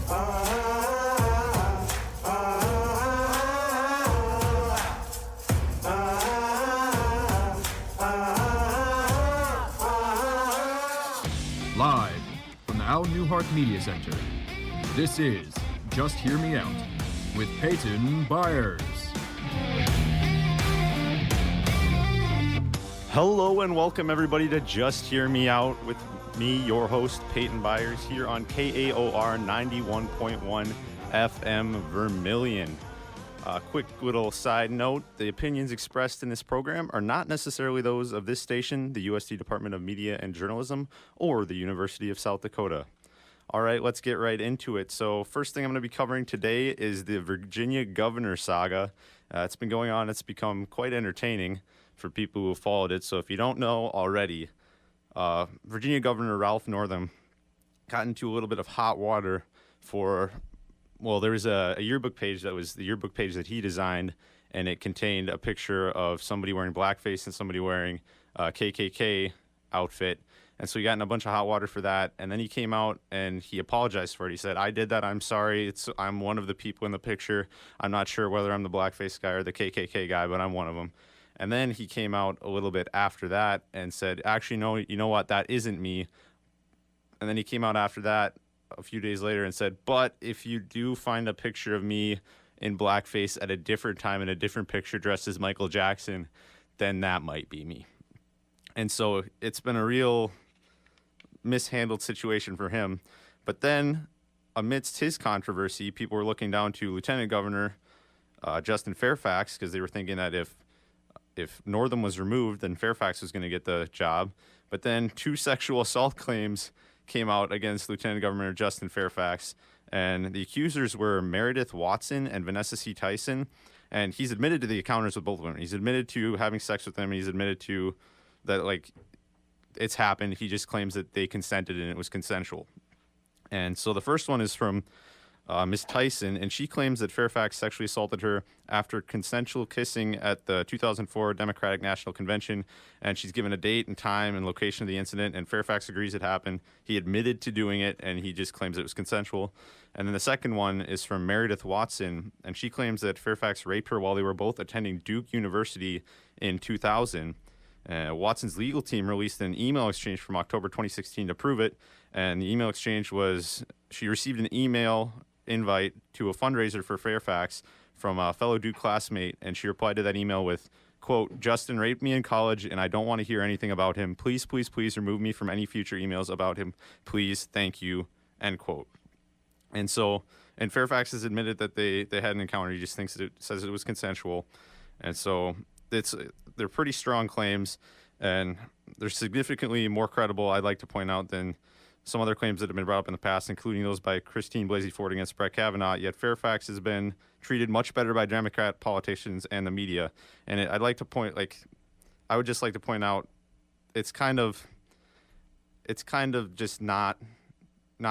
Live from the Al Newhart Media Center, this is Just Hear Me Out with Peyton Byers. Hello and welcome everybody to Just Hear Me Out with me, your host, Peyton Byers, here on KAOR 91.1 FM Vermilion. Quick little side note, the opinions expressed in this program are not necessarily those of this station, the USD Department of Media and Journalism, or the University of South Dakota. All right, let's get right into it. So first thing I'm going to be covering today is the Virginia governor saga. It's been going on. It's become quite entertaining for people who have followed it. So if you don't know already, Virginia Governor Ralph Northam got into a little bit of hot water for... Well, there was a yearbook page that was the yearbook page that he designed, and it contained a picture of somebody wearing blackface and somebody wearing a KKK outfit. And so he got in a bunch of hot water for that. And then he came out and he apologized for it. He said, "I did that. I'm sorry. I'm one of the people in the picture. I'm not sure whether I'm the blackface guy or the KKK guy, but I'm one of them." And then he came out a little bit after that and said, "Actually, no, you know what? That isn't me." And then he came out after that a few days later and said, "But if you do find a picture of me in blackface at a different time in a different picture dressed as Michael Jackson, then that might be me." And so it's been a real mishandled situation for him. But then amidst his controversy, people were looking down to Lieutenant Governor Justin Fairfax, because they were thinking that if Northam was removed, then Fairfax was going to get the job. But then 2 sexual assault claims came out against Lieutenant Governor Justin Fairfax, and the accusers were Meredith Watson and Vanessa C. Tyson, and he's admitted to the encounters with both of them. He's admitted to having sex with them, and he's admitted to that, like, it's happened. He just claims that they consented and it was consensual. And so the first one is from Ms. Tyson, and she claims that Fairfax sexually assaulted her after consensual kissing at the 2004 Democratic National Convention, and she's given a date and time and location of the incident, and Fairfax agrees it happened. He admitted to doing it, and he just claims it was consensual. And then the second one is from Meredith Watson, and she claims that Fairfax raped her while they were both attending Duke University in 2000. Watson's legal team released an email exchange from October 2016 to prove it, and the email exchange was she received an email invite to a fundraiser for Fairfax from a fellow Duke classmate, and she replied to that email with, quote, "Justin raped me in college, and I don't want to hear anything about him. Please, please, please remove me from any future emails about him. Please, thank you," end quote. And Fairfax has admitted that they had an encounter. He just says it was consensual. And so they're pretty strong claims, and they're significantly more credible, I'd like to point out, than some other claims that have been brought up in the past, including those by Christine Blasey Ford against Brett Kavanaugh. Yet Fairfax has been treated much better by Democrat politicians and the media. And I would just like to point out, it's kind of just not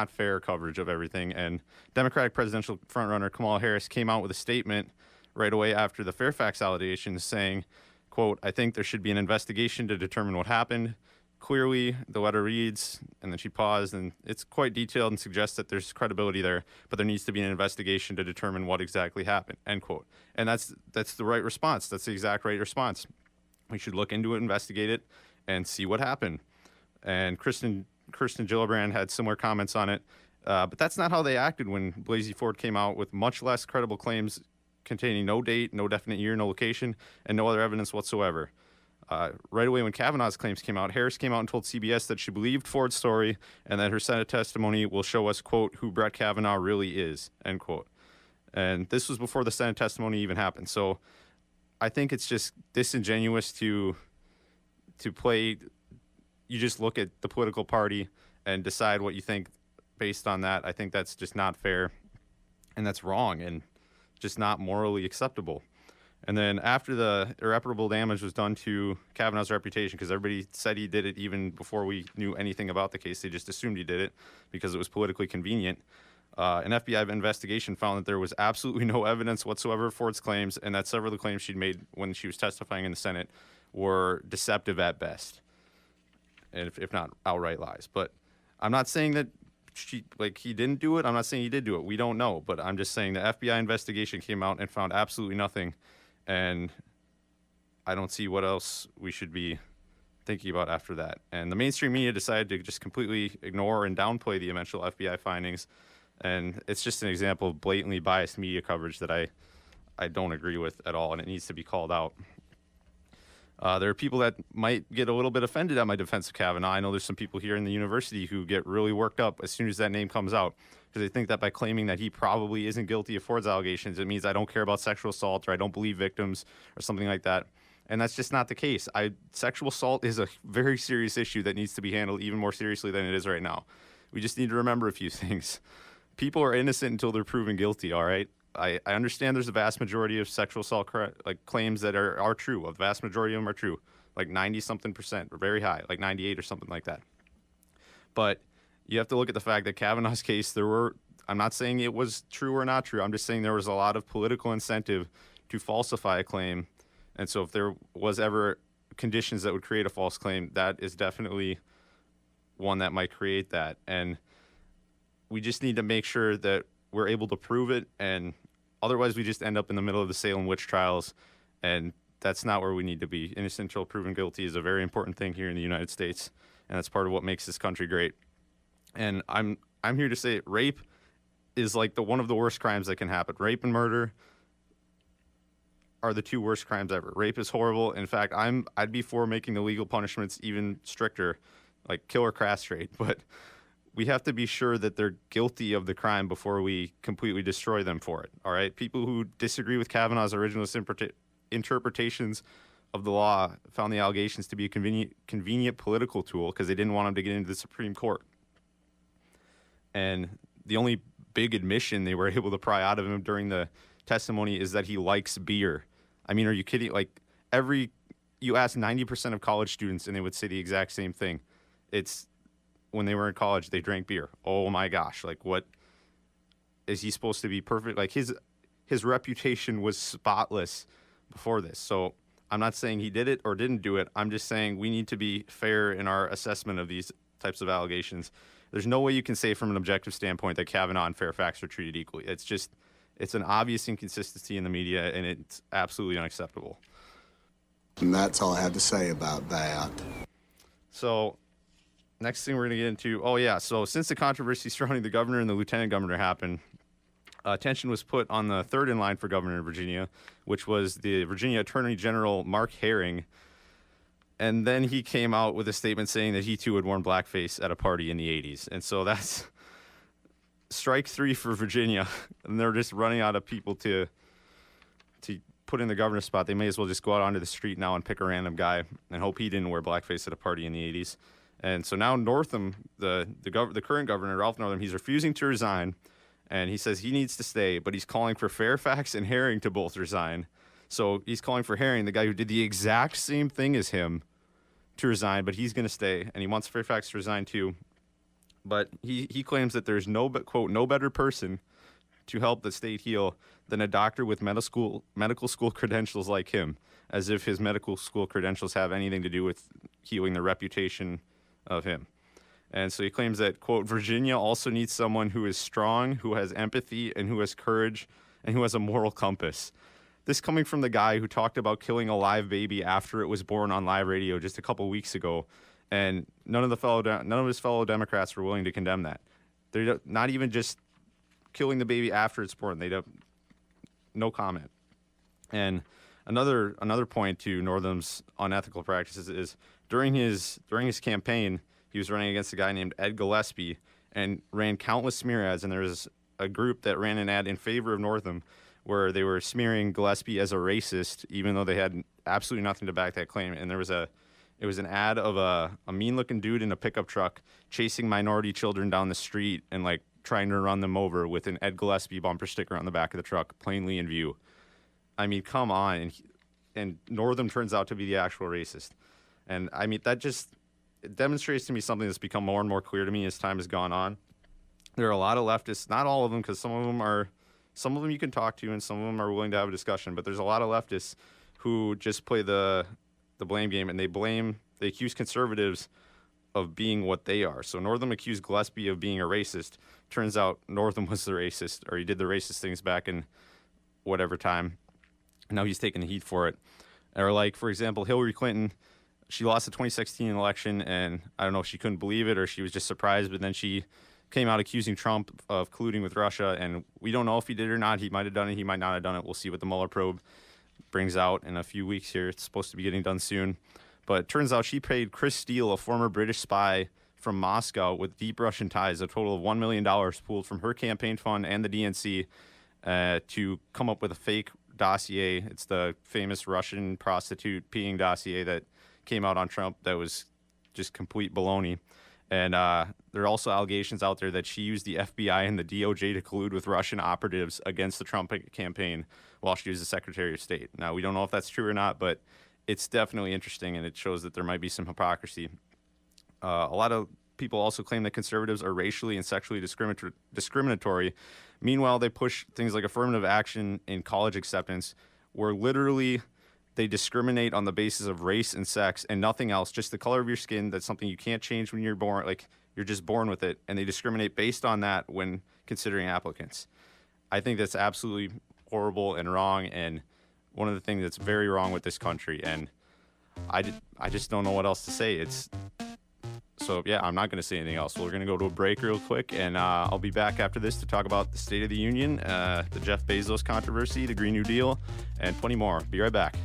fair coverage of everything. And Democratic presidential frontrunner Kamala Harris came out with a statement right away after the Fairfax allegations saying, quote, "I think there should be an investigation to determine what happened. Clearly, the letter reads," and then she paused, and it's quite detailed and suggests that there's credibility there, but there needs to be an investigation to determine what exactly happened, end quote. And that's the right response. That's the exact right response. We should look into it, investigate it, and see what happened. And Kirsten Gillibrand had similar comments on it, but that's not how they acted when Blasey Ford came out with much less credible claims containing no date, no definite year, no location, and no other evidence whatsoever. Right away when Kavanaugh's claims came out, Harris came out and told CBS that she believed Ford's story and that her Senate testimony will show us, quote, "who Brett Kavanaugh really is," end quote. And this was before the Senate testimony even happened. So I think it's just disingenuous to play. You just look at the political party and decide what you think based on that. I think that's just not fair, and that's wrong and just not morally acceptable. And then after the irreparable damage was done to Kavanaugh's reputation, because everybody said he did it even before we knew anything about the case, they just assumed he did it because it was politically convenient. An FBI investigation found that there was absolutely no evidence whatsoever of Ford's claims, and that several of the claims she'd made when she was testifying in the Senate were deceptive at best, and if not outright lies. But I'm not saying that he didn't do it. I'm not saying he did do it. We don't know, but I'm just saying the FBI investigation came out and found absolutely nothing, and I don't see what else we should be thinking about after that. And the mainstream media decided to just completely ignore and downplay the eventual FBI findings, and it's just an example of blatantly biased media coverage that I don't agree with at all, and it needs to be called out. There are people that might get a little bit offended at my defense of Kavanaugh. I know there's some people here in the university who get really worked up as soon as that name comes out, because they think that by claiming that he probably isn't guilty of Ford's allegations, it means I don't care about sexual assault or I don't believe victims or something like that. And that's just not the case. Sexual assault is a very serious issue that needs to be handled even more seriously than it is right now. We just need to remember a few things. People are innocent until they're proven guilty, all right? I understand there's a vast majority of sexual assault claims that are true. A vast majority of them are true, like 90-something%, or very high, like 98 or something like that. But you have to look at the fact that Kavanaugh's case, I'm not saying it was true or not true. I'm just saying there was a lot of political incentive to falsify a claim. And so if there was ever conditions that would create a false claim, that is definitely one that might create that. And we just need to make sure that we're able to prove it, and otherwise we just end up in the middle of the Salem witch trials, and that's not where we need to be. Innocent until proven guilty is a very important thing here in the United States, and that's part of what makes this country great. And I'm here to say rape is like one of the worst crimes that can happen. Rape and murder are the two worst crimes ever. Rape is horrible. In fact, I'd be for making the legal punishments even stricter, like kill or castrate, but we have to be sure that they're guilty of the crime before we completely destroy them for it, all right? People who disagree with Kavanaugh's original interpretations of the law found the allegations to be a convenient political tool because they didn't want him to get into the Supreme Court. And the only big admission they were able to pry out of him during the testimony is that he likes beer. I mean, are you kidding? Like, you ask 90% of college students and they would say the exact same thing. When they were in college, they drank beer. Oh my gosh. Like, what is he supposed to be perfect? Like, his reputation was spotless before this. So I'm not saying he did it or didn't do it. I'm just saying we need to be fair in our assessment of these types of allegations. There's no way you can say from an objective standpoint that Kavanaugh and Fairfax are treated equally. It's an obvious inconsistency in the media, and it's absolutely unacceptable. And that's all I have to say about that. So next thing we're going to get into, so since the controversy surrounding the governor and the lieutenant governor happened, attention was put on the third in line for governor of Virginia, which was the Virginia Attorney General Mark Herring. And then he came out with a statement saying that he too had worn blackface at a party in the 80s. And so that's strike three for Virginia. And they're just running out of people to put in the governor's spot. They may as well just go out onto the street now and pick a random guy and hope he didn't wear blackface at a party in the 80s. And so now Northam, the current governor, Ralph Northam, he's refusing to resign, and he says he needs to stay, but he's calling for Fairfax and Herring to both resign. So he's calling for Herring, the guy who did the exact same thing as him, to resign, but he's going to stay, and he wants Fairfax to resign too. But he claims that there's quote, no better person to help the state heal than a doctor with medical school credentials like him, as if his medical school credentials have anything to do with healing the reputation of him. And so he claims that, quote, Virginia also needs someone who is strong, who has empathy, and who has courage, and who has a moral compass. This coming from the guy who talked about killing a live baby after it was born on live radio just a couple weeks ago, and none of his fellow Democrats were willing to condemn that. They're not even just killing the baby after it's born. They don't, no comment. And another point to Northam's unethical practices is during his campaign, he was running against a guy named Ed Gillespie and ran countless smear ads. And there was a group that ran an ad in favor of Northam where they were smearing Gillespie as a racist, even though they had absolutely nothing to back that claim. And it was an ad of a mean-looking dude in a pickup truck chasing minority children down the street and like trying to run them over with an Ed Gillespie bumper sticker on the back of the truck, plainly in view. I mean, come on. And Northam turns out to be the actual racist. And I mean, it demonstrates to me something that's become more and more clear to me as time has gone on. There are a lot of leftists, not all of them, because some of them you can talk to and some of them are willing to have a discussion, but there's a lot of leftists who just play the blame game, and they accuse conservatives of being what they are. So Northam accused Gillespie of being a racist. Turns out Northam was the racist, or he did the racist things back in whatever time. Now he's taking the heat for it. Or like, for example, Hillary Clinton, she lost the 2016 election, and I don't know if she couldn't believe it or she was just surprised, but then she came out accusing Trump of colluding with Russia, and we don't know if he did or not. He might have done it. He might not have done it. We'll see what the Mueller probe brings out in a few weeks here. It's supposed to be getting done soon. But it turns out she paid Chris Steele, a former British spy from Moscow with deep Russian ties, a total of $1 million pooled from her campaign fund and the DNC to come up with a fake dossier. It's the famous Russian prostitute peeing dossier that came out on Trump that was just complete baloney. And there are also allegations out there that she used the FBI and the DOJ to collude with Russian operatives against the Trump campaign while she was the Secretary of State. Now, we don't know if that's true or not, but it's definitely interesting, and it shows that there might be some hypocrisy. A lot of people also claim that conservatives are racially and sexually discriminatory. Meanwhile, they push things like affirmative action in college acceptance, where literally they discriminate on the basis of race and sex and nothing else, just the color of your skin. That's something you can't change when you're born. Like, you're just born with it, and they discriminate based on that when considering applicants. I think that's absolutely horrible and wrong, and one of the things that's very wrong with this country, and I just don't know what else to say. So yeah, I'm not going to say anything else. We're going to go to a break real quick, and I'll be back after this to talk about the State of the Union, the Jeff Bezos controversy, the Green New Deal, and plenty more. Be right back.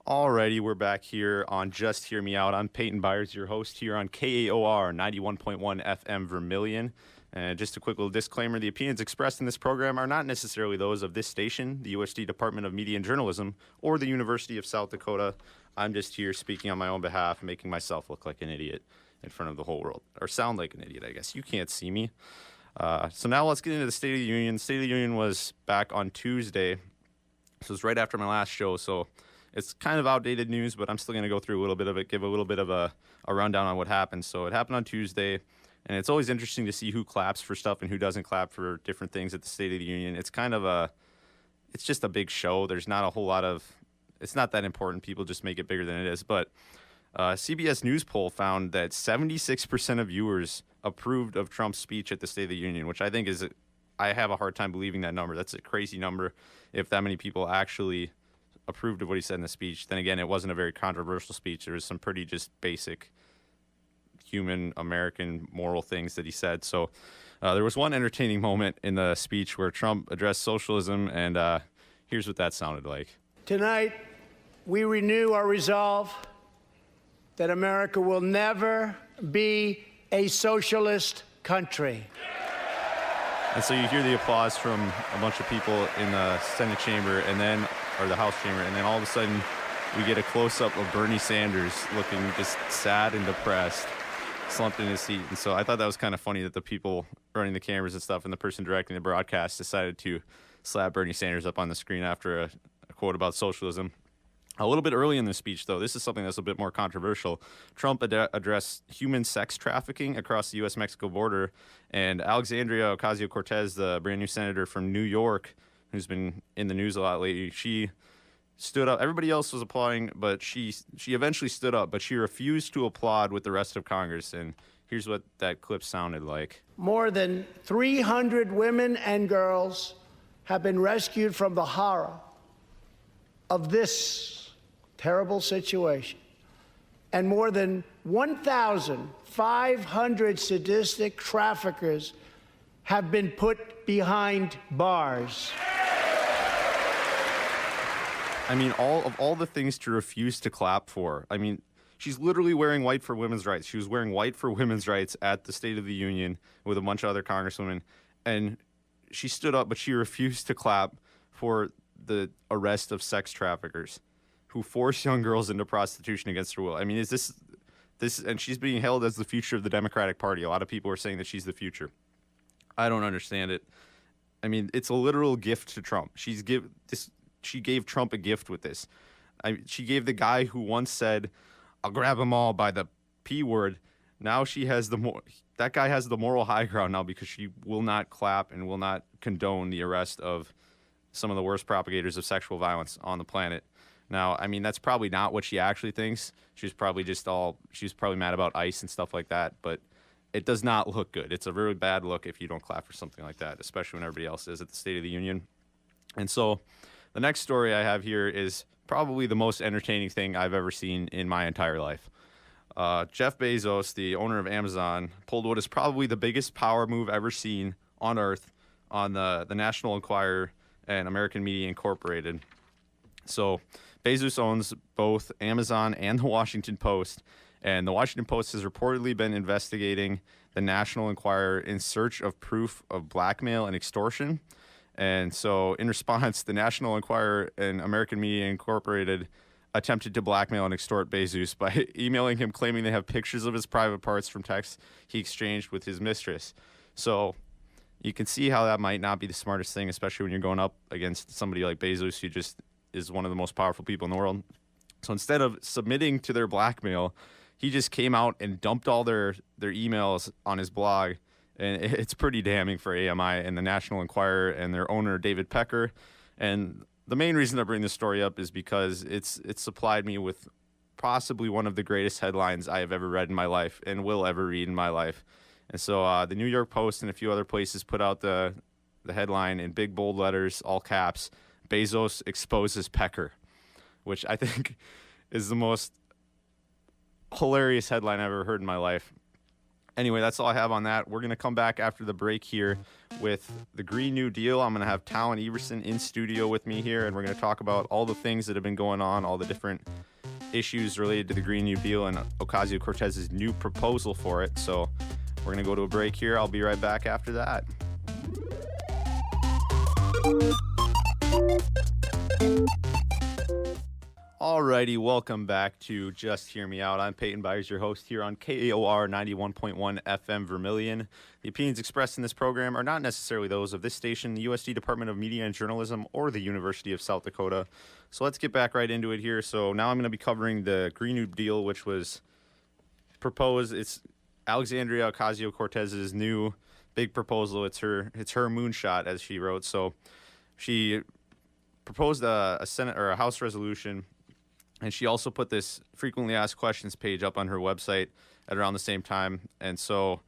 Alrighty, we're back here on Just Hear Me Out. I'm Peyton Byers, your host here on KAOR 91.1 FM Vermilion. And just a quick little disclaimer, the opinions expressed in this program are not necessarily those of this station, the USD Department of Media and Journalism, or the University of South Dakota. I'm just here speaking on my own behalf, making myself look like an idiot in front of the whole world. Or sound like an idiot, I guess. You can't see me. So now let's get into the State of the Union. The State of the Union was back on Tuesday. So it was right after my last show, so it's kind of outdated news, but I'm still going to go through a little bit of it, give a little bit of a rundown on what happened. So it happened on Tuesday, and it's always interesting to see who claps for stuff and who doesn't clap for different things at the State of the Union. It's kind of it's just a big show. There's not a whole lot of, it's not that important. People just make it bigger than it is. But CBS News poll found that 76% of viewers approved of Trump's speech at the State of the Union, which I think I have a hard time believing that number. That's a crazy number if that many people actually approved of what he said in the speech. Then again, it wasn't a very controversial speech. There was some pretty just basic human American moral things that he said. So there was one entertaining moment in the speech where Trump addressed socialism, and here's what that sounded like. Tonight, we renew our resolve that America will never be a socialist country. And so you hear the applause from a bunch of people in the Senate chamber or the House chamber, and then all of a sudden we get a close-up of Bernie Sanders looking just sad and depressed, slumped in his seat. And so I thought that was kind of funny that the people running the cameras and stuff and the person directing the broadcast decided to slap Bernie Sanders up on the screen after a quote about socialism. A little bit early in the speech, though, this is something that's a bit more controversial. Trump addressed human sex trafficking across the U.S.-Mexico border, and Alexandria Ocasio-Cortez, the brand new senator from New York, who's been in the news a lot lately, she stood up. Everybody else was applauding, but she eventually stood up, but she refused to applaud with the rest of Congress, and here's what that clip sounded like. More than 300 women and girls have been rescued from the horror of this terrible situation, and more than 1,500 sadistic traffickers have been put behind bars. I mean, all the things to refuse to clap for. I mean, she's literally wearing white for women's rights. She was wearing white for women's rights at the State of the Union with a bunch of other congresswomen, and she stood up, but she refused to clap for the arrest of sex traffickers who force young girls into prostitution against their will. I mean, is this, and she's being hailed as the future of the Democratic Party. A lot of people are saying that she's the future. I don't understand it. I mean, it's a literal gift to Trump. She gave Trump a gift with this. She gave the guy who once said, "I'll grab them all by the P word," now she has that guy has the moral high ground now because she will not clap and will not condone the arrest of some of the worst propagators of sexual violence on the planet. Now, I mean, that's probably not what she actually thinks. She's probably mad about ICE and stuff like that, but it does not look good. It's a very bad look if you don't clap for something like that, especially when everybody else is at the State of the Union. And so the next story I have here is probably the most entertaining thing I've ever seen in my entire life. Jeff Bezos, the owner of Amazon, pulled what is probably the biggest power move ever seen on Earth on the National Enquirer and American Media Incorporated. So Bezos owns both Amazon and the Washington Post, and the Washington Post has reportedly been investigating the National Enquirer in search of proof of blackmail and extortion. And so in response, the National Enquirer and American Media Incorporated attempted to blackmail and extort Bezos by emailing him claiming they have pictures of his private parts from texts he exchanged with his mistress. So you can see how that might not be the smartest thing, especially when you're going up against somebody like Bezos, who just is one of the most powerful people in the world. So instead of submitting to their blackmail, he just came out and dumped all their emails on his blog. And it's pretty damning for AMI and the National Enquirer and their owner, David Pecker. And the main reason I bring this story up is because it's supplied me with possibly one of the greatest headlines I have ever read in my life and will ever read in my life. And so the New York Post and a few other places put out the headline in big, bold letters, all caps, Bezos exposes Pecker, which I think is the most hilarious headline I've ever heard in my life. Anyway, that's all I have on that. We're going to come back after the break here with the Green New Deal. I'm going to have Talon Everson in studio with me here, and we're going to talk about all the things that have been going on, all the different issues related to the Green New Deal and Ocasio-Cortez's new proposal for it. So we're going to go to a break here. I'll be right back after that. Alrighty, welcome back to Just Hear Me Out. I'm Peyton Byers, your host here on KAOR 91.1 FM Vermilion. The opinions expressed in this program are not necessarily those of this station, the USD Department of Media and Journalism, or the University of South Dakota. So let's get back right into it here. So now I'm going to be covering the Green New Deal, which was proposed. It's Alexandria Ocasio-Cortez's new big proposal. It's her moonshot, as she wrote. So she proposed a Senate or a House resolution. And she also put this frequently asked questions page up on her website at around the same time. And so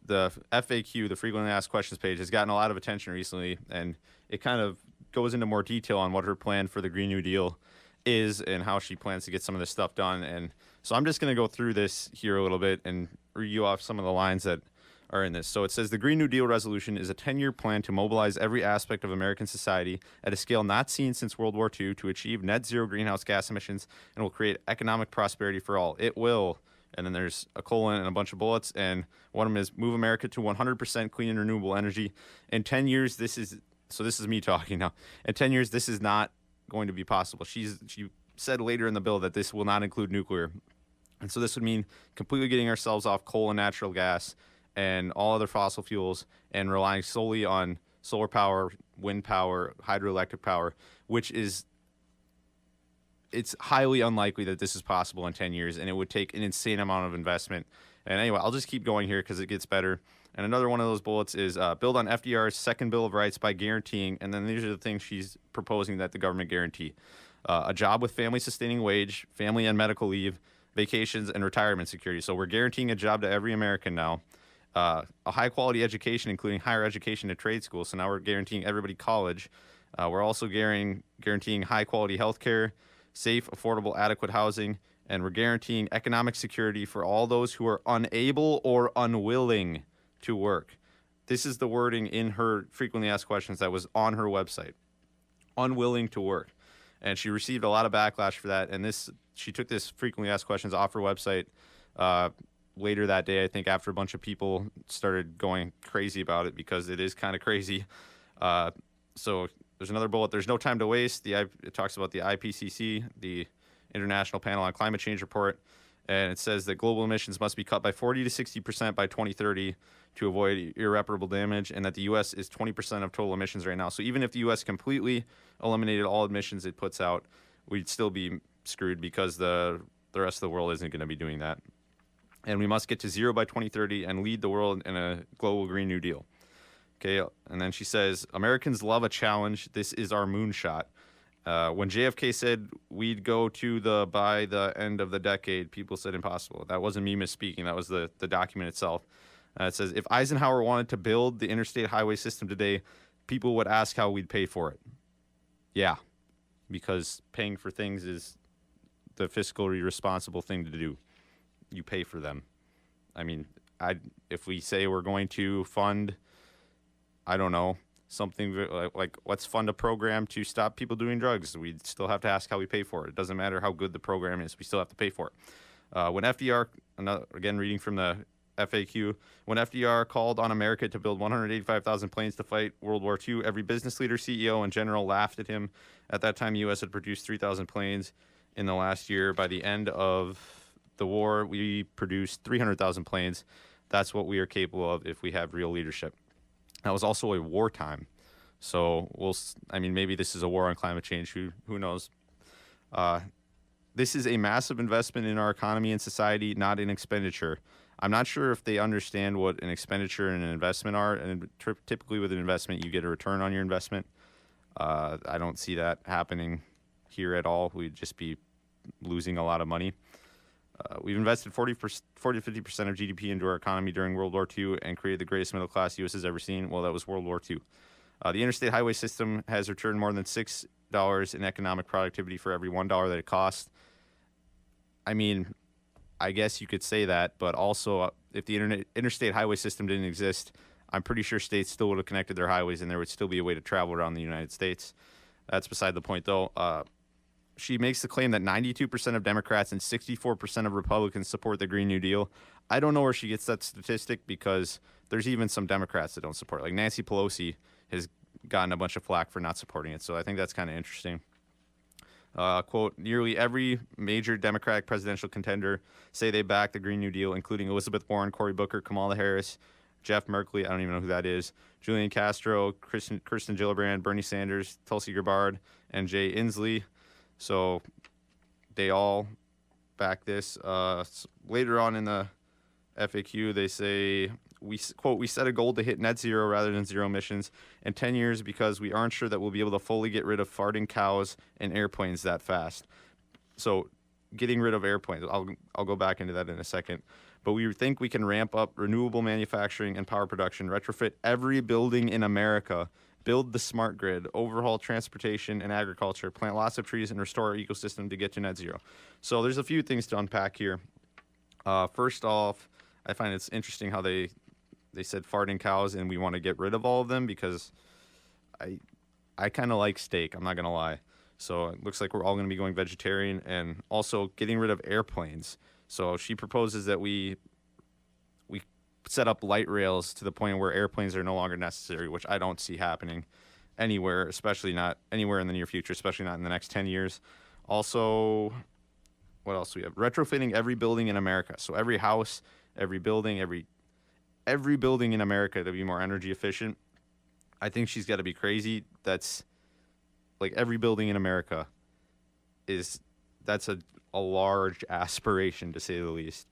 the FAQ, the frequently asked questions page, has gotten a lot of attention recently. And it kind of goes into more detail on what her plan for the Green New Deal is and how she plans to get some of this stuff done. And so I'm just going to go through this here a little bit and read you off some of the lines that are in this. So it says the Green New Deal resolution is a 10-year plan to mobilize every aspect of American society at a scale not seen since World War II to achieve net zero greenhouse gas emissions and will create economic prosperity for all. It will, and then there's a colon and a bunch of bullets, and one of them is move America to 100% clean and renewable energy. In 10 years, this is me talking now. In 10 years, this is not going to be possible. She said later in the bill that this will not include nuclear. And so this would mean completely getting ourselves off coal and natural gas and all other fossil fuels and relying solely on solar power, wind power, hydroelectric power, it's highly unlikely that this is possible in 10 years, and it would take an insane amount of investment. And anyway, I'll just keep going here because it gets better. And another one of those bullets is build on FDR's second Bill of Rights by guaranteeing, and then these are the things she's proposing that the government guarantee: a job with family-sustaining wage, family and medical leave, vacations, and retirement security. So we're guaranteeing a job to every American now. A high-quality education, including higher education at trade school. So now we're guaranteeing everybody college. We're also guaranteeing high-quality health care, safe, affordable, adequate housing, and we're guaranteeing economic security for all those who are unable or unwilling to work. This is the wording in her frequently asked questions that was on her website. Unwilling to work. And she received a lot of backlash for that. And she took this frequently asked questions off her website later that day, I think, after a bunch of people started going crazy about it because it is kind of crazy. So there's another bullet. There's no time to waste. It talks about the IPCC, the International Panel on Climate Change report, and it says that global emissions must be cut by 40 to 60% by 2030 to avoid irreparable damage, and that the U.S. is 20% of total emissions right now. So even if the U.S. completely eliminated all emissions it puts out, we'd still be screwed because the rest of the world isn't going to be doing that. and we must get to zero by 2030 and lead the world in a global Green New Deal. Okay, and then she says, Americans love a challenge. This is our moonshot. When JFK said we'd go to by the end of the decade, people said impossible. That wasn't me misspeaking. That was the document itself. It says, if Eisenhower wanted to build the interstate highway system today, people would ask how we'd pay for it. Yeah, because paying for things is the fiscally responsible thing to do. You pay for them. I mean, if we say we're going to fund, I don't know, something like let's fund a program to stop people doing drugs, we'd still have to ask how we pay for it. It doesn't matter how good the program is. We still have to pay for it. When FDR, again reading from the FAQ, when FDR called on America to build 185,000 planes to fight World War II, every business leader, CEO, and general laughed at him. At that time, the U.S. had produced 3,000 planes in the last year. By the end of the war, we produced 300,000 planes. That's what we are capable of if we have real leadership. That was also a wartime. So maybe this is a war on climate change. Who knows? This is a massive investment in our economy and society, not an expenditure. I'm not sure if they understand what an expenditure and an investment are. And typically with an investment, you get a return on your investment. I don't see that happening here at all. We'd just be losing a lot of money. We've invested 40 to 50% of GDP into our economy during World War II and created the greatest middle class the U.S. has ever seen. Well, that was World War II. The interstate highway system has returned more than $6 in economic productivity for every $1 that it costs. I mean, I guess you could say that, but also if the interstate highway system didn't exist, I'm pretty sure states still would have connected their highways and there would still be a way to travel around the United States. That's beside the point, though. She makes the claim that 92% of Democrats and 64% of Republicans support the Green New Deal. I don't know where she gets that statistic because there's even some Democrats that don't support it. Like Nancy Pelosi has gotten a bunch of flack for not supporting it, so I think that's kind of interesting. Quote, nearly every major Democratic presidential contender say they back the Green New Deal, including Elizabeth Warren, Cory Booker, Kamala Harris, Jeff Merkley, I don't even know who that is, Julian Castro, Kirsten Gillibrand, Bernie Sanders, Tulsi Gabbard, and Jay Inslee. So they all back this. Later on in the FAQ, they say, we set a goal to hit net zero rather than zero emissions in 10 years because we aren't sure that we'll be able to fully get rid of farting cows and airplanes that fast. So getting rid of airplanes, I'll go back into that in a second. But we think we can ramp up renewable manufacturing and power production, retrofit every building in America, build the smart grid, overhaul transportation and agriculture, plant lots of trees, and restore our ecosystem to get to net zero. So there's a few things to unpack here. First off, I find it's interesting how they said farting cows and we want to get rid of all of them because I kind of like steak, I'm not going to lie. So it looks like we're all going to be going vegetarian and also getting rid of airplanes. So she proposes that we set up light rails to the point where airplanes are no longer necessary, which I don't see happening anywhere, especially not anywhere in the near future, especially not in the next 10 years. Also, what else do we have? Retrofitting every building in America. So every house, every building, every building in America to be more energy efficient. I think she's got to be crazy. That's like every building in America that's a large aspiration, to say the least.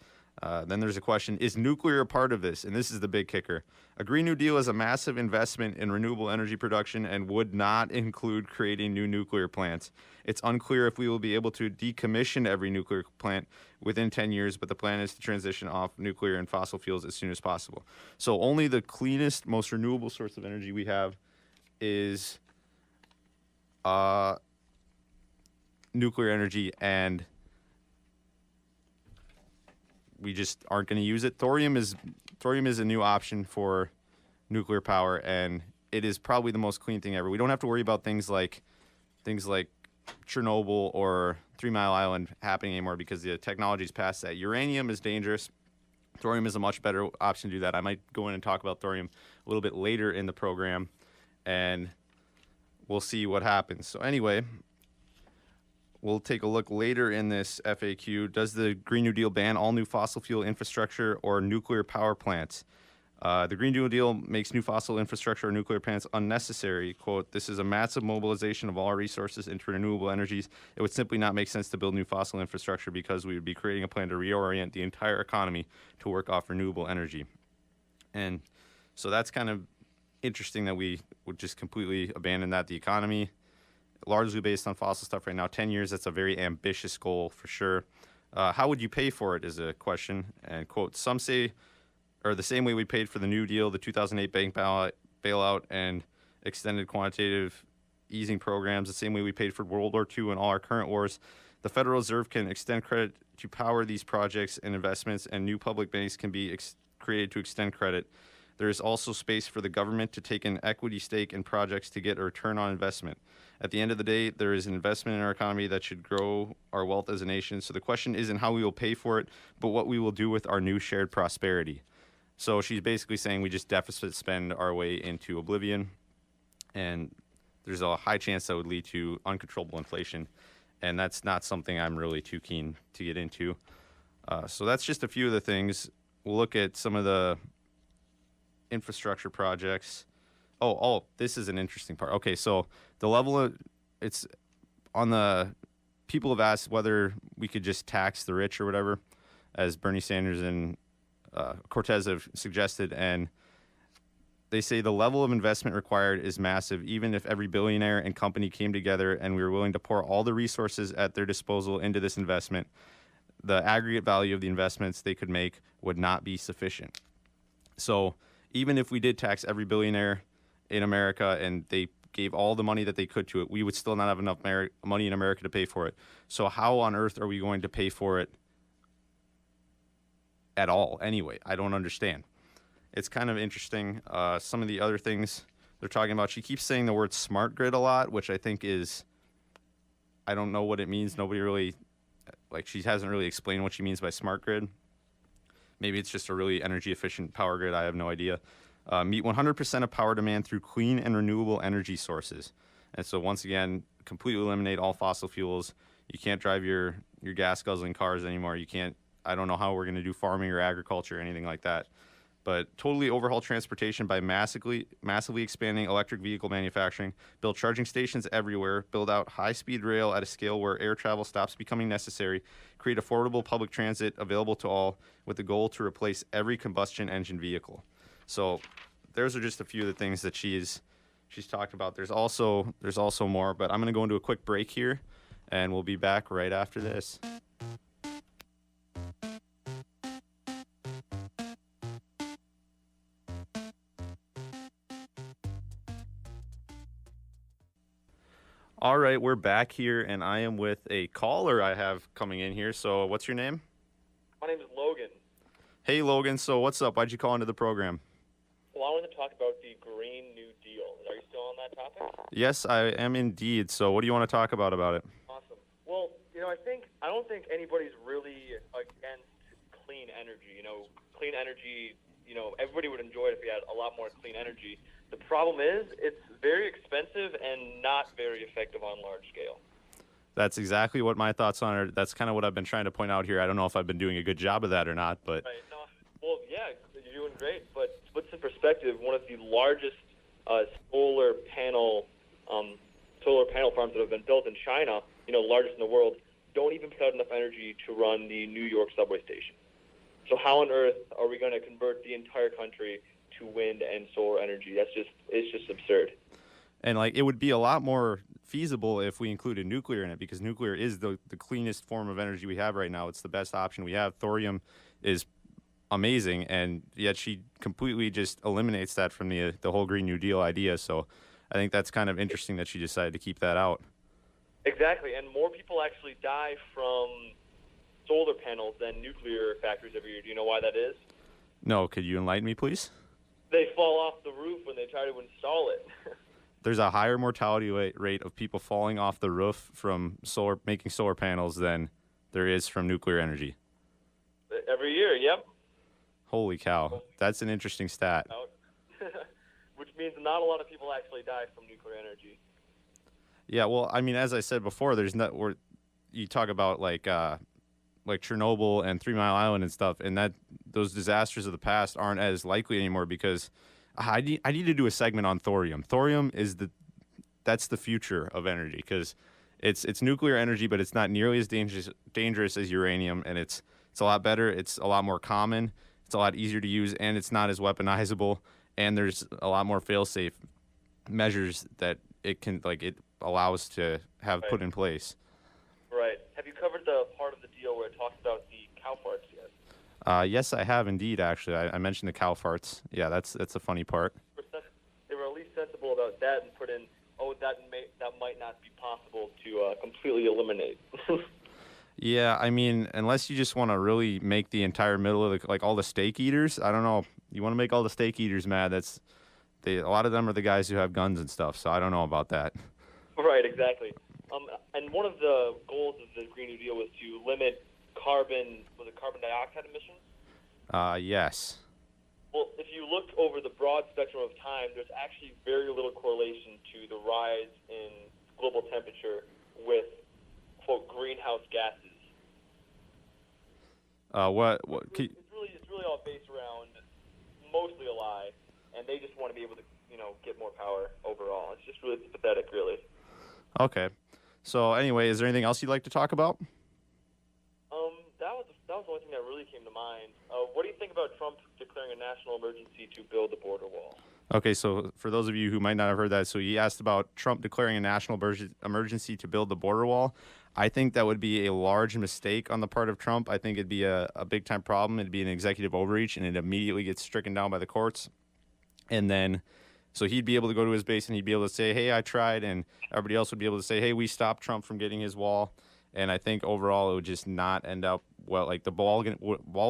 Then there's a question, is nuclear a part of this? And this is the big kicker. A Green New Deal is a massive investment in renewable energy production and would not include creating new nuclear plants. It's unclear if we will be able to decommission every nuclear plant within 10 years, but the plan is to transition off nuclear and fossil fuels as soon as possible. So only the cleanest, most renewable source of energy we have is nuclear energy, and we just aren't going to use it. Thorium is a new option for nuclear power, and it is probably the most clean thing ever. We don't have to worry about things like Chernobyl or 3 Mile Island happening anymore because the technology's past that. Uranium is dangerous. Thorium is a much better option to do that. I might go in and talk about thorium a little bit later in the program, and we'll see what happens. So anyway, we'll take a look later in this FAQ. Does the Green New Deal ban all new fossil fuel infrastructure or nuclear power plants? The Green New Deal makes new fossil infrastructure or nuclear plants unnecessary. Quote, this is a massive mobilization of all our resources into renewable energies. It would simply not make sense to build new fossil infrastructure because we would be creating a plan to reorient the entire economy to work off renewable energy. And so that's kind of interesting that we would just completely abandon that. The economy, largely based on fossil stuff right now, 10 years, that's a very ambitious goal for sure. How would you pay for it is a question. And quote, some say, or the same way we paid for the New Deal, the 2008 bank bailout, and extended quantitative easing programs, the same way we paid for World War II and all our current wars, the Federal Reserve can extend credit to power these projects and investments, and new public banks can be created to extend credit. There is also space for the government to take an equity stake in projects to get a return on investment. At the end of the day, there is an investment in our economy that should grow our wealth as a nation. So the question isn't how we will pay for it, but what we will do with our new shared prosperity. So she's basically saying we just deficit spend our way into oblivion, and there's a high chance that would lead to uncontrollable inflation, and that's not something I'm really too keen to get into. So that's just a few of the things. We'll look at some of the infrastructure projects. Oh, this is an interesting part. Okay, so the level of it's on the people have asked whether we could just tax the rich or whatever, as Bernie Sanders and Cortez have suggested, and they say the level of investment required is massive. Even if every billionaire and company came together and we were willing to pour all the resources at their disposal into this investment, the aggregate value of the investments they could make would not be sufficient. So even if we did tax every billionaire in America and they gave all the money that they could to it, we would still not have enough money in America to pay for it. So how on earth are we going to pay for it at all anyway? I don't understand. It's kind of interesting. Some of the other things they're talking about, she keeps saying the word smart grid a lot, which I think is, I don't know what it means. Nobody really, she hasn't really explained what she means by smart grid. Maybe it's just a really energy efficient power grid. I have no idea. Meet 100% of power demand through clean and renewable energy sources. And so once again, completely eliminate all fossil fuels. You can't drive your gas guzzling cars anymore. You can't, I don't know how we're going to do farming or agriculture or anything like that. But totally overhaul transportation by massively expanding electric vehicle manufacturing, build charging stations everywhere, build out high-speed rail at a scale where air travel stops becoming necessary, create affordable public transit available to all with the goal to replace every combustion engine vehicle. So those are just a few of the things that she's talked about. There's also more, but I'm going to go into a quick break here, and we'll be back right after this. All right, we're back here, and I am with a caller I have coming in here. So what's your name? My name is Logan. Hey, Logan. So what's up? Why'd you call into the program? Well, I wanted to talk about the Green New Deal. Are you still on that topic? Yes, I am indeed. So what do you want to talk about it? Awesome. Well, I don't think anybody's really against clean energy. Clean energy, everybody would enjoy it if we had a lot more clean energy. The problem is it's very expensive and not very effective on large scale. That's exactly what my thoughts on it. That's kind of what I've been trying to point out here. I don't know if I've been doing a good job of that or not, but right. No, well, yeah, you're doing great. But to put this in perspective, one of the largest solar panel farms that have been built in China, largest in the world, don't even put out enough energy to run the New York subway station. So how on earth are we going to convert the entire country to wind and solar energy? It's just absurd. And it would be a lot more feasible if we included nuclear in it, because nuclear is the cleanest form of energy we have right now. It's the best option we have. Thorium is amazing, and yet she completely just eliminates that from the whole Green New Deal idea. So I think that's kind of interesting that she decided to keep that out. Exactly, and more people actually die from solar panels than nuclear factories every year. Do you know why that is? No, could you enlighten me, please? They fall off the roof when they try to install it. There's a higher mortality rate of people falling off the roof from making solar panels than there is from nuclear energy. Every year, yep. Holy cow. That's an interesting stat. Which means not a lot of people actually die from nuclear energy. Yeah, well, I mean, as I said before, you talk about like Chernobyl and 3 Mile Island and stuff, and that those disasters of the past aren't as likely anymore because I need to do a segment on thorium. Thorium is that's the future of energy because it's nuclear energy, but it's not nearly as dangerous as uranium, and it's a lot better. It's a lot more common. It's a lot easier to use, and it's not as weaponizable. And there's a lot more fail-safe measures that it allows to have put in place. Right. Have you covered the part of the deal where it talks about the cow farts yet? Yes, I have indeed. Actually, I mentioned the cow farts. Yeah, that's a funny part. They were at least sensible about that and put in, that might not be possible to completely eliminate. Yeah, I mean, unless you just want to really make the entire middle of all the steak eaters, I don't know. You want to make all the steak eaters mad? A lot of them are the guys who have guns and stuff. So I don't know about that. Right, exactly. And one of the goals of the Green New Deal was to limit carbon dioxide emissions. Yes. Well, if you look over the broad spectrum of time, there's actually very little correlation to the rise in global temperature with, quote, greenhouse gases. It's really all based around mostly a lie, and they just want to be able to, get more power overall. It's just really pathetic, really. Okay. So anyway, is there anything else you'd like to talk about? That was the only thing that really came to mind. What do you think about Trump declaring a national emergency to build the border wall? Okay, so for those of you who might not have heard that, so he asked about Trump declaring a national emergency to build the border wall. I think that would be a large mistake on the part of Trump. I think it'd be a big-time problem. It'd be an executive overreach, and it immediately gets stricken down by the courts. And then, so he'd be able to go to his base, and he'd be able to say, hey, I tried, and everybody else would be able to say, hey, we stopped Trump from getting his wall. And I think overall it would just not end up well. Like the wall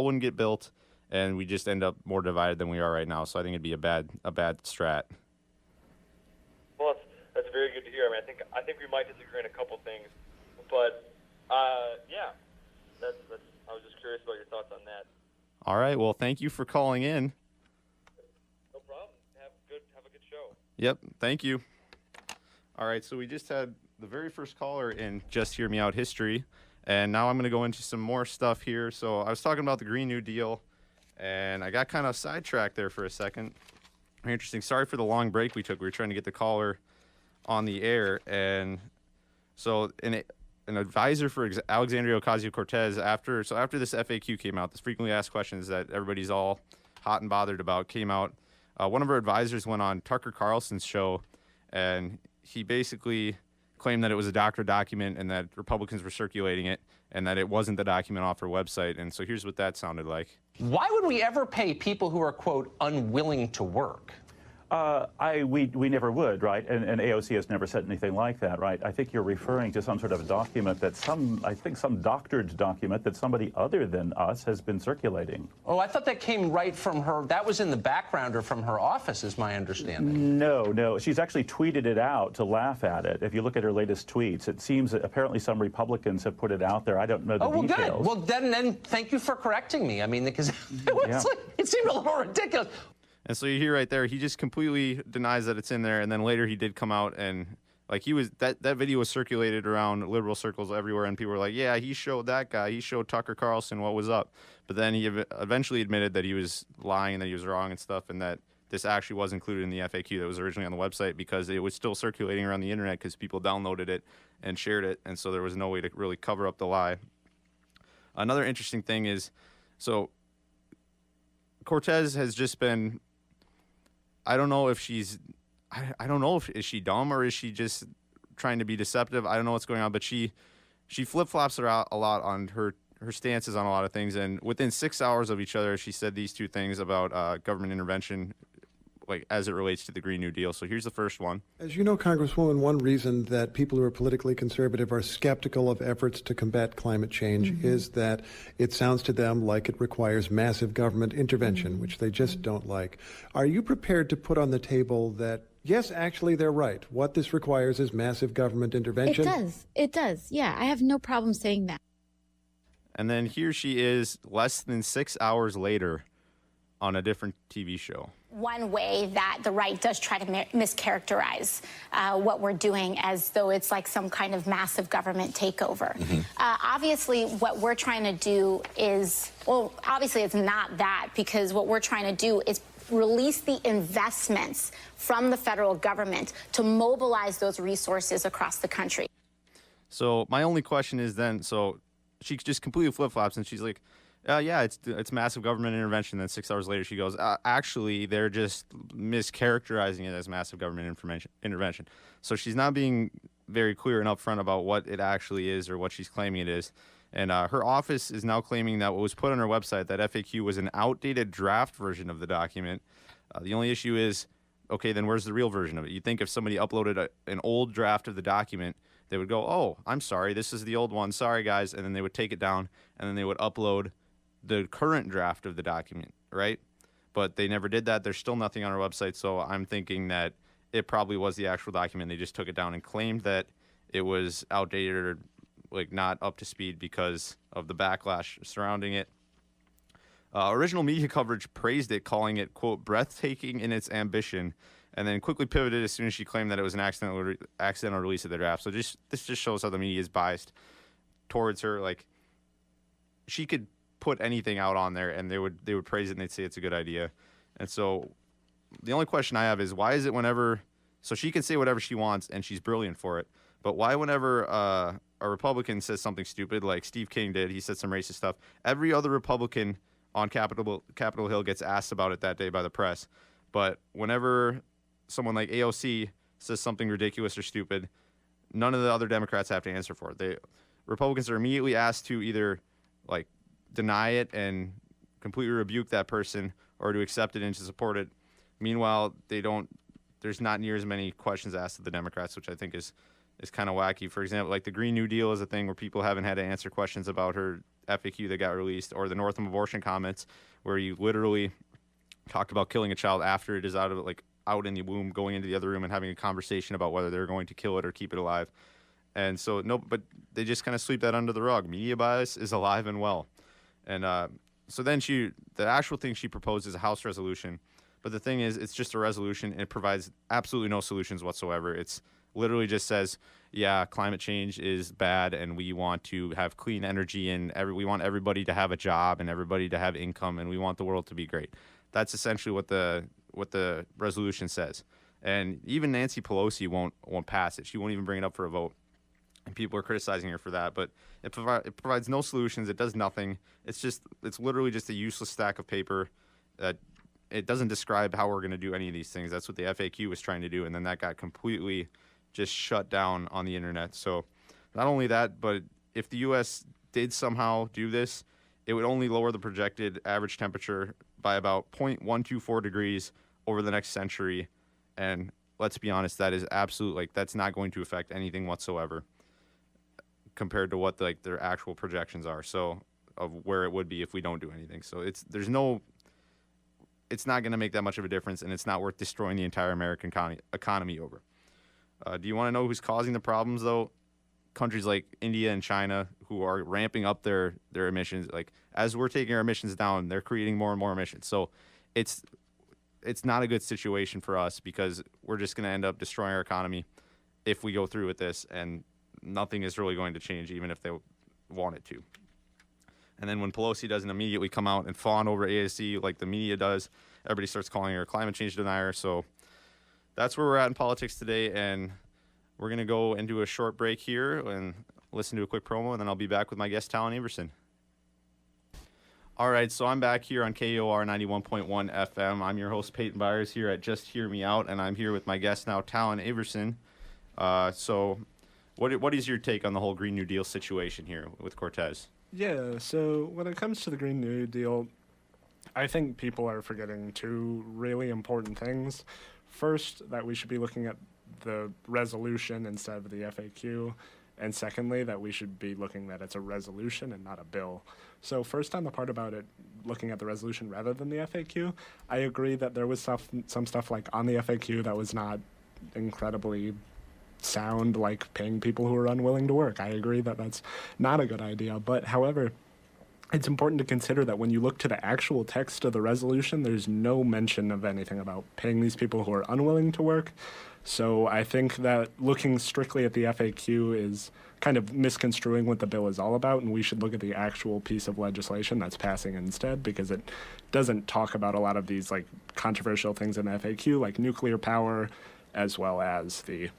wouldn't get built, and we just end up more divided than we are right now. So I think it'd be a bad strat. Well, that's very good to hear. I think we might disagree on a couple things, but yeah, I was just curious about your thoughts on that. All right. Well, thank you for calling in. No problem. Have a good show. Yep. Thank you. All right. So we just had the very first caller in Just Hear Me Out history, and now I'm going to go into some more stuff here. So I was talking about the Green New Deal, and I got kind of sidetracked there for a second. Very interesting. Sorry for the long break we took. We were trying to get the caller on the air, and so an advisor for Alexandria Ocasio-Cortez after this FAQ came out, this frequently asked questions that everybody's all hot and bothered about came out. One of her advisors went on Tucker Carlson's show, and he basically claimed that it was a doctored document and that Republicans were circulating it and that it wasn't the document off her website. And so here's what that sounded like. Why would we ever pay people who are, quote, unwilling to work? We never would, right? And AOC has never said anything like that, right? I think you're referring to some sort of document that some doctored document that somebody other than us has been circulating. Oh, I thought that came right from her. That was in the background or from her office, is my understanding. No. She's actually tweeted it out to laugh at it. If you look at her latest tweets, it seems that apparently some Republicans have put it out there. I don't know the details. Good. Well, then thank you for correcting me. because it seemed a little ridiculous. And so you hear right there, he just completely denies that it's in there. And then later he did come out and that video was circulated around liberal circles everywhere. And people were like, yeah, he showed that guy. He showed Tucker Carlson what was up. But then he eventually admitted that he was lying and that he was wrong and stuff. And that this actually was included in the FAQ that was originally on the website because it was still circulating around the internet because people downloaded it and shared it. And so there was no way to really cover up the lie. Another interesting thing is, so Cortez has just been, I don't know if she's, is she dumb or is she just trying to be deceptive? I don't know what's going on, but she flip-flops her out a lot on her stances on a lot of things. And within 6 hours of each other, she said these two things about government intervention, like as it relates to the Green New Deal. So here's the first one. As you know, Congresswoman, one reason that people who are politically conservative are skeptical of efforts to combat climate change is that it sounds to them like it requires massive government intervention, which they just don't like. Are you prepared to put on the table that, yes, actually, they're right. What this requires is massive government intervention? It does. Yeah, I have no problem saying that. And then here she is less than 6 hours later on a different TV show. One way that the right does try to mischaracterize what we're doing as though it's like some kind of massive government takeover. Obviously, what we're trying to do is, well, obviously it's not that, because what we're trying to do is release the investments from the federal government to mobilize those resources across the country. So my only question is then, so she just completely flip-flops and she's like, yeah, it's massive government intervention. Then 6 hours later, she goes, actually, they're just mischaracterizing it as massive government intervention. So she's not being very clear and upfront about what it actually is or what she's claiming it is. And her office is now claiming that what was put on her website, that FAQ, was an outdated draft version of the document. The only issue is, okay, then where's the real version of it? You'd think if somebody uploaded an old draft of the document, they would go, oh, I'm sorry, this is the old one. Sorry, guys. And then they would take it down, and then they would upload the current draft of the document, right? But they never did that. There's still nothing on our website, so I'm thinking that it probably was the actual document. They just took it down and claimed that it was outdated or like not up to speed because of the backlash surrounding it. Original media coverage praised it, calling it, quote, breathtaking in its ambition, and then quickly pivoted as soon as she claimed that it was an accidental release of the draft. So this just shows how the media is biased towards her. Like, she could put anything out on there and they would praise it and they'd say it's a good idea. And so the only question I have is, why is it whenever, so she can say whatever she wants and she's brilliant for it, but why whenever a Republican says something stupid, like Steve King did, he said some racist stuff, every other Republican on Capitol Hill gets asked about it that day by the press, but whenever someone like AOC says something ridiculous or stupid, none of the other Democrats have to answer for it. Republicans are immediately asked to either like deny it and completely rebuke that person, or to accept it and to support it. Meanwhile, there's not near as many questions asked of the Democrats, which I think is kind of wacky. For example, like the Green New Deal is a thing where people haven't had to answer questions about her FAQ that got released, or the Northam abortion comments, where you literally talked about killing a child after it is out in the womb, going into the other room and having a conversation about whether they're going to kill it or keep it alive. And so, but they just kind of sweep that under the rug. Media bias is alive and well. And so then the actual thing she proposed is a House resolution. But the thing is, it's just a resolution, and it provides absolutely no solutions whatsoever. It's literally just says, yeah, climate change is bad, and we want to have clean energy, and we want everybody to have a job and everybody to have income, and we want the world to be great. That's essentially what the resolution says. And even Nancy Pelosi won't pass it. She won't even bring it up for a vote. And people are criticizing her for that, but it provides no solutions. It does nothing. It's literally just a useless stack of paper. That it doesn't describe how we're going to do any of these things. That's what the FAQ was trying to do, and then that got completely just shut down on the internet. So not only that, but if the U.S. did somehow do this, it would only lower the projected average temperature by about 0.124 degrees over the next century. And let's be honest, that is absolute, that's not going to affect anything whatsoever compared to what their actual projections are, so of where it would be if we don't do anything. So it's not going to make that much of a difference, and it's not worth destroying the entire American economy over. Do you want to know who's causing the problems, though? Countries like India and China, who are ramping up their emissions. Like, as we're taking our emissions down, they're creating more and more emissions. So it's not a good situation for us, because we're just going to end up destroying our economy if we go through with this, and nothing is really going to change, even if they want it to. And then when Pelosi doesn't immediately come out and fawn over AOC like the media does, everybody starts calling her a climate change denier. So that's where we're at in politics today, and we're going to go into a short break here and listen to a quick promo, and then I'll be back with my guest, Talon Averson. All right, so I'm back here on KOR 91.1 FM. I'm your host, Peyton Byers, here at Just Hear Me Out, and I'm here with my guest now, Talon Averson. So what is your take on the whole Green New Deal situation here with Cortez? Yeah, so when it comes to the Green New Deal, I think people are forgetting two really important things. First, that we should be looking at the resolution instead of the FAQ. And secondly, that we should be looking that it's a resolution and not a bill. So first, on the part about it looking at the resolution rather than the FAQ, I agree that there was some stuff like on the FAQ that was not incredibly sound, like paying people who are unwilling to work. I agree that that's not a good idea. But however, it's important to consider that when you look to the actual text of the resolution, there's no mention of anything about paying these people who are unwilling to work. So I think that looking strictly at the FAQ is kind of misconstruing what the bill is all about, and we should look at the actual piece of legislation that's passing instead, because it doesn't talk about a lot of these like controversial things in the FAQ, like nuclear power, as well as the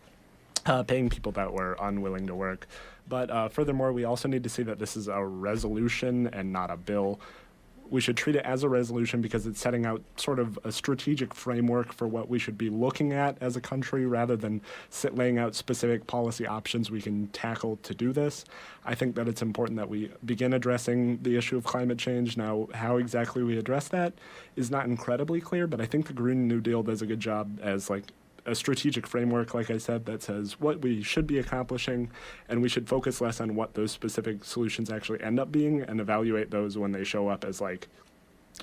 paying people that were unwilling to work. But furthermore, we also need to see that this is a resolution and not a bill. We should treat it as a resolution because it's setting out sort of a strategic framework for what we should be looking at as a country, rather than laying out specific policy options we can tackle to do this. I think that it's important that we begin addressing the issue of climate change. Now, how exactly we address that is not incredibly clear, but I think the Green New Deal does a good job as like a strategic framework, like I said, that says what we should be accomplishing, and we should focus less on what those specific solutions actually end up being and evaluate those when they show up as like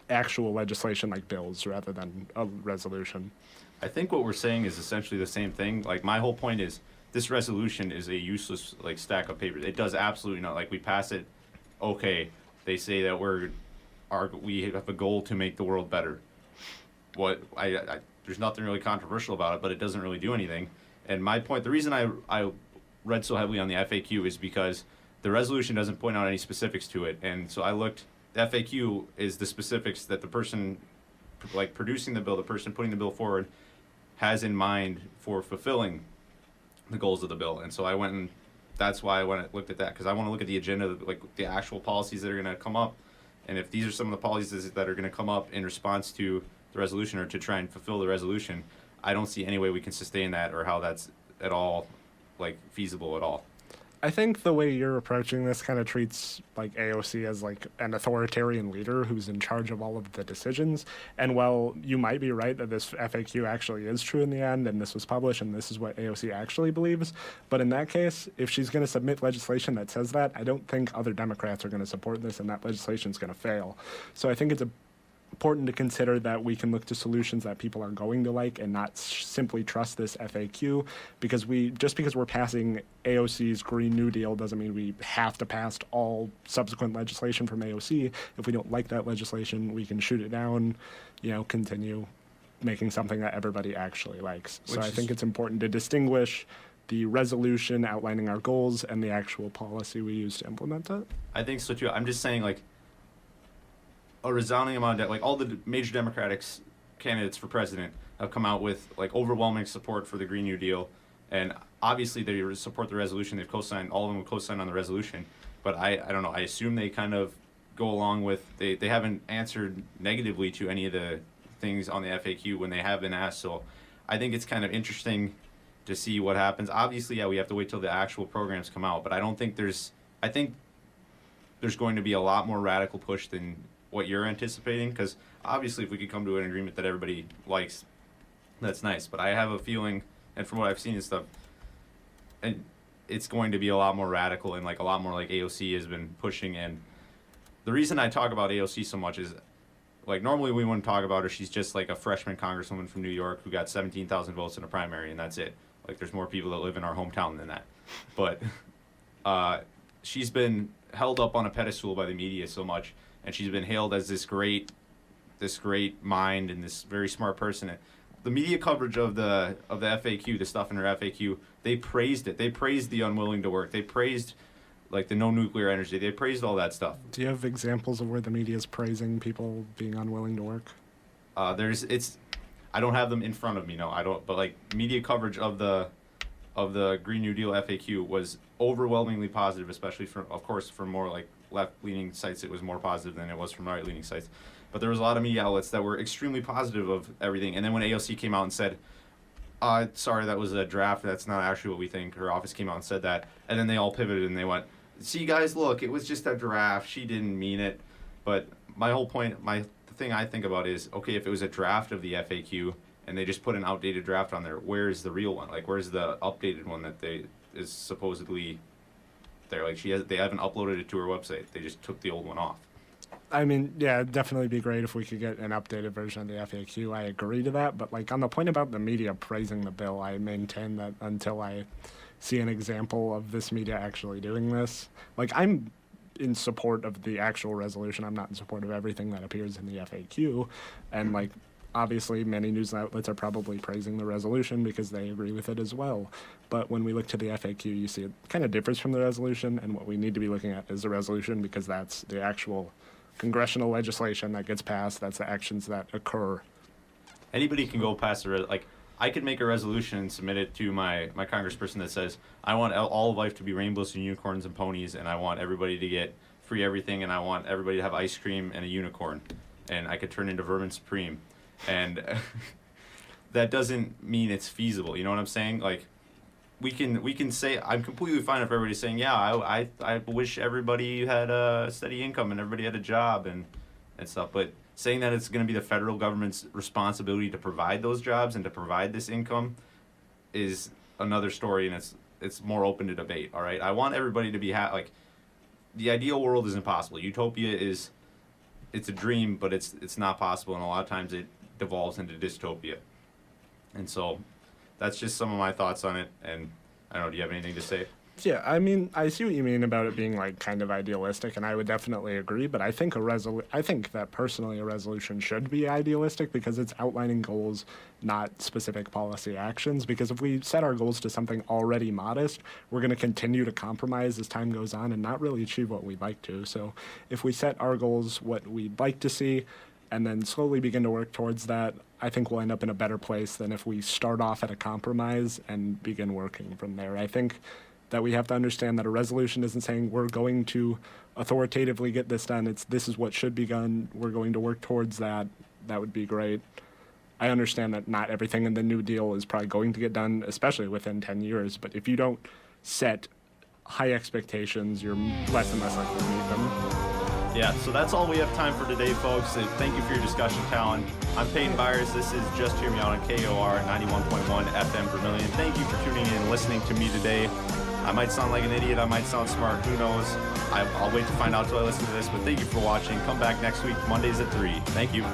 actual legislation like bills rather than a resolution. I think what we're saying is essentially the same thing. Like, my whole point is this resolution is a useless like stack of papers. It does absolutely not. Like, we pass it, okay, they say that we have a goal to make the world better. What there's nothing really controversial about it, but it doesn't really do anything. And my point, the reason I read so heavily on the FAQ is because the resolution doesn't point out any specifics to it. And so I looked, the FAQ is the specifics that the person like producing the bill, the person putting the bill forward, has in mind for fulfilling the goals of the bill. And so I went and that's why I went and looked at that, because I want to look at the agenda, like the actual policies that are going to come up. And if these are some of the policies that are going to come up in response to the resolution or to try and fulfill the resolution, I don't see any way we can sustain that or how that's at all like feasible at all. I think the way you're approaching this kind of treats like AOC as like an authoritarian leader who's in charge of all of the decisions. And while you might be right that this FAQ actually is true in the end and this was published and this is what AOC actually believes, but in that case, if she's going to submit legislation that says that, I don't think other Democrats are going to support this and that legislation is going to fail. So I think it's important to consider that we can look to solutions that people are going to like and not simply trust this FAQ, because just because we're passing AOC's Green New Deal doesn't mean we have to pass all subsequent legislation from AOC. If we don't like that legislation, we can shoot it down, continue making something that everybody actually likes. So I think it's important to distinguish the resolution outlining our goals and the actual policy we use to implement it. I think so too. I'm just saying, like, a resounding amount of all the major Democratic candidates for president have come out with like overwhelming support for the Green New Deal, and obviously they support the resolution. They've co-signed, all of them co-signed on the resolution, but I don't know, I assume they kind of go along with, they haven't answered negatively to any of the things on the FAQ when they have been asked. So I think it's kind of interesting to see what happens. Obviously, yeah, we have to wait till the actual programs come out, but I think there's going to be a lot more radical push than what you're anticipating, because obviously if we could come to an agreement that everybody likes, that's nice, but I have a feeling, and from what I've seen and stuff, and it's going to be a lot more radical and like a lot more like AOC has been pushing. And the reason I talk about AOC so much is, like, normally we wouldn't talk about her. She's just like a freshman congresswoman from New York who got 17,000 votes in a primary, and that's it. Like, there's more people that live in our hometown than that. But she's been held up on a pedestal by the media so much, and she's been hailed as this great mind and this very smart person. The media coverage of the FAQ, the stuff in her FAQ, they praised it. They praised the unwilling to work. They praised like the no nuclear energy. They praised all that stuff. Do you have examples of where the media is praising people being unwilling to work? I don't have them in front of me, no, I don't. But like media coverage of the Green New Deal FAQ was overwhelmingly positive, especially from more like left-leaning sites. It was more positive than it was from right-leaning sites. But there was a lot of media outlets that were extremely positive of everything. And then when AOC came out and said, sorry, that was a draft, that's not actually what we think, her office came out and said that, and then they all pivoted and they went, see guys, look, it was just a draft, she didn't mean it. But my whole point, the thing I think about is, okay, if it was a draft of the FAQ and they just put an outdated draft on there, where's the real one? Like, where's the updated one that is supposedly there? Like, they haven't uploaded it to her website. They just took the old one off. I mean, yeah, it'd definitely be great if we could get an updated version of the FAQ. I agree to that. But, like, on the point about the media praising the bill, I maintain that until I see an example of this media actually doing this. Like, I'm in support of the actual resolution. I'm not in support of everything that appears in the FAQ. And like, obviously many news outlets are probably praising the resolution because they agree with it as well. But when we look to the FAQ, you see it kind of differs from the resolution, and what we need to be looking at is the resolution, because that's the actual congressional legislation that gets passed. That's the actions that occur. Anybody can go past like, I could make a resolution and submit it to my congressperson that says, I want all of life to be rainbows and unicorns and ponies, and I want everybody to get free everything, and I want everybody to have ice cream and a unicorn, and I could turn into Vermin Supreme. And that doesn't mean it's feasible. You know what I'm saying? Like, we can say, I'm completely fine if everybody's saying, yeah, I wish everybody had a steady income and everybody had a job and stuff. But saying that it's going to be the federal government's responsibility to provide those jobs and to provide this income is another story, and it's more open to debate. All right, I want everybody to be like, the ideal world is impossible. Utopia it's a dream, but it's not possible, and a lot of times it devolves into dystopia. And so that's just some of my thoughts on it. And I don't know, do you have anything to say? Yeah, I mean, I see what you mean about it being like kind of idealistic, and I would definitely agree. But I think I think that personally a resolution should be idealistic because it's outlining goals, not specific policy actions. Because if we set our goals to something already modest, we're going to continue to compromise as time goes on and not really achieve what we'd like to. So if we set our goals what we'd like to see, and then slowly begin to work towards that, I think we'll end up in a better place than if we start off at a compromise and begin working from there. I think that we have to understand that a resolution isn't saying we're going to authoritatively get this done. It's this is what should be done. We're going to work towards that. That would be great. I understand that not everything in the New Deal is probably going to get done, especially within 10 years. But if you don't set high expectations, you're less and less likely to meet them. Yeah, so that's all we have time for today, folks. Thank you for your discussion, Talon. I'm Peyton Byers. This is Just Hear Me Out on KOR 91.1 FM Vermilion. Thank you for tuning in and listening to me today. I might sound like an idiot. I might sound smart. Who knows? I'll wait to find out till I listen to this. But thank you for watching. Come back next week, Mondays at 3. Thank you.